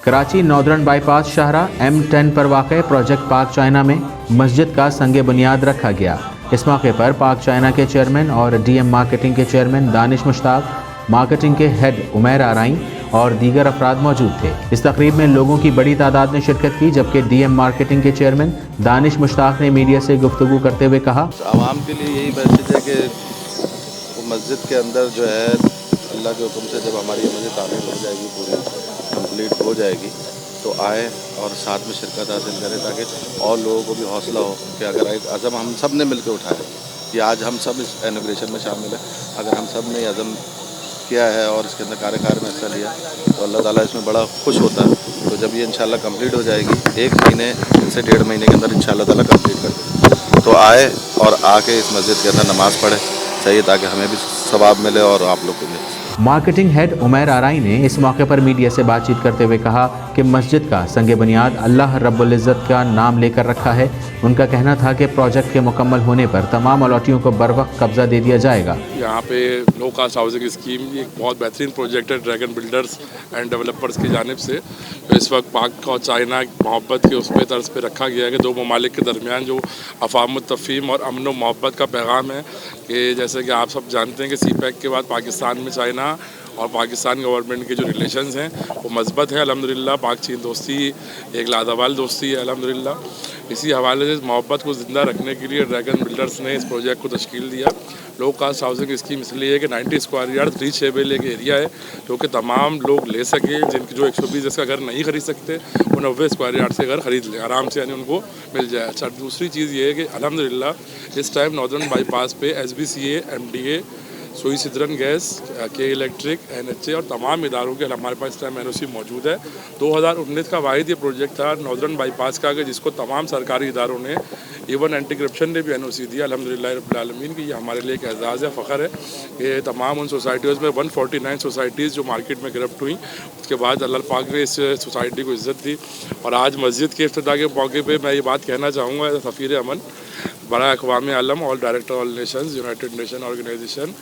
Karachi northern bypass शाहराह M10 पर वाक़ project पाक चाइना में मस्जिद का संग बुनियाद रखा गया। इस मौके पर पाक चाइना के चेयरमैन और DM मार्केटिंग के चेयरमैन दानिश मुश्ताक, मार्केटिंग के हेड उमैर आराइन और दीगर अफराद मौजूद थे। इस तकरीब में लोगों की बड़ी तादाद ने शिरकत की, जबकि DM मार्केटिंग के चेयरमैन दानिश मुश्ताक ने मीडिया से गुफ्तगू करते हुए कहा, आवाम के लिए यही मैसेज है कि मस्जिद के अंदर जो है अल्लाह के हुक्म से जब हमारी मस्जिद तामीर हो जाएगी, पूरी कंप्लीट हो जाएगी, तो आए और साथ में शिरकत हासिल करें, ताकि और लोगों को भी हौसला हो कि अगर एक अज़म हम सब ने मिलकर उठाया कि आज हम सब इस इनॉग्रेशन में शामिल हैं, अगर हम सब ने अज़म किया है और इसके अंदर कार्यकार में हिस्सा लिया तो अल्लाह ताला इसमें बड़ा खुश होता है। तो जब ये इंशाल्लाह कंप्लीट हो जाएगी, 1 महीने से 1.5 महीने के अंदर इंशाल्लाह ताला कंप्लीट कर देंगे, तो आए और आके इस मस्जिद के अंदर नमाज़ पढ़े चाहिए, ताकि हमें भी सवाब मिले और आप लोग को मिले। मार्केटिंग हेड उमैर आराई ने इस मौके पर मीडिया से बातचीत करते हुए कहा कि मस्जिद का संग बुनियाद अल्लाह रब्बुल इज़्ज़त का नाम लेकर रखा है। उनका कहना था कि प्रोजेक्ट के मुकम्मल होने पर तमाम अलॉटियों को बर वक्त कब्जा दे दिया जाएगा। यहाँ पे लो कास्ट हाउसिंग स्कीम एक बहुत बेहतरीन प्रोजेक्ट है ड्रैगन बिल्डर्स एंड डेवलपर्स की जानिब से। तो इस वक्त पाक और चाइना मोहब्बत के उस पे तर्ज पे रखा गया है कि दो ममालिक के दरमियान जो अफ़ाम तफ़हीम और अमन व मोहब्बत का पैगाम है कि जैसे कि आप सब जानते हैं कि CPEC के बाद पाकिस्तान में चाइना और पाकिस्तान गवर्नमेंट के जो रिलेशंस हैं वो मजबूत है अल्हम्दुलिल्लाह। पाक चीन दोस्ती एक लाजवाल दोस्ती है अल्हम्दुलिल्लाह। इसी हवाले से मोहब्बत को ज़िंदा रखने के लिए ड्रैगन बिल्डर्स ने इस प्रोजेक्ट को तश्कील दिया। लो कास्ट हाउसिंग स्कीम इसलिए है कि 90 स्क्वायर यार्ड रीचेबल एक एरिया है जो कि तमाम लोग ले सकें, जिनके जो 120 जिसका घर नहीं खरीद सकते वो 90 स्क्वायर यार्ड से घर खरीद लें आराम से, यानी उनको मिल जाए। अच्छा, दूसरी चीज़ ये है कि अल्हम्दुलिल्लाह इस टाइम नॉर्दर्न बाईपास पे SBCA, MDA, सुई सिद्रन गैस, के इलेक्ट्रिक, NHA और तमाम इदारों के हमारे पास इस टाइम NOC मौजूद है। 2019 का वाहिद ये प्रोजेक्ट था नॉर्दर्न बाईपास का कि जिसको तमाम सरकारी इदारों ने, इवन एंटी करप्शन ने भी NOC दिया अल्हम्दुलिल्लाह रब्बिल आलमीन की। ये हमारे लिए एक एजाज़ है, फ़ख्र है कि तमाम उन सोसाइटीज़ में 149 सोसाइटीज़ जो मार्केट में करप्ट हुई, उसके बाद अल्लाह पाक ने इस सोसाइटी को इज़्ज़त दी। और आज मस्जिद के इफ्तिताह के मौके पर मैं ये बात कहना चाहूँगा, सफ़ीर अमन बड़ा अक़वाम आलम और director all nations united nation organisation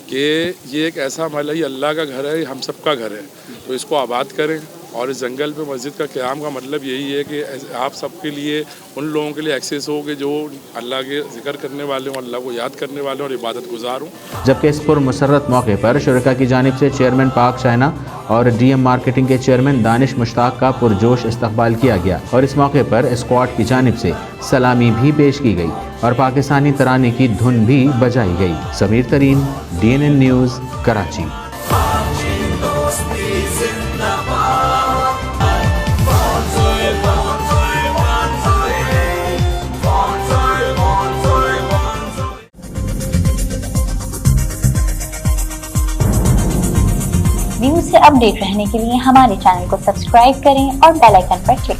कि ये एक ऐसा महल है, ये अल्लाह का घर है, ये हम सब का घर है, तो इसको आबाद करें। और इस जंगल पे मस्जिद का क़याम का मतलब यही है कि आप सबके लिए, उन लोगों के लिए एक्सेस हो कि जो अल्लाह के ज़िक्र करने वाले हों, अल्लाह को याद करने वाले और इबादत गुजार हों। जबकि इस पुरमसरत मौके पर शुरका की जानिब से चेयरमैन पाक चाइना और DM मार्केटिंग के चेयरमैन दानिश मुश्ताक का पुरजोश इस्तकबाल किया गया और इस मौके पर स्क्वाड की जानिब से सलामी भी पेश की गई और पाकिस्तानी तराने की धुन भी बजाई गई। समीर तरीन, DNN न्यूज़, कराची। न्यूज़ से अपडेट रहने के लिए हमारे चैनल को सब्सक्राइब करें और बेल आइकन पर क्लिक करें।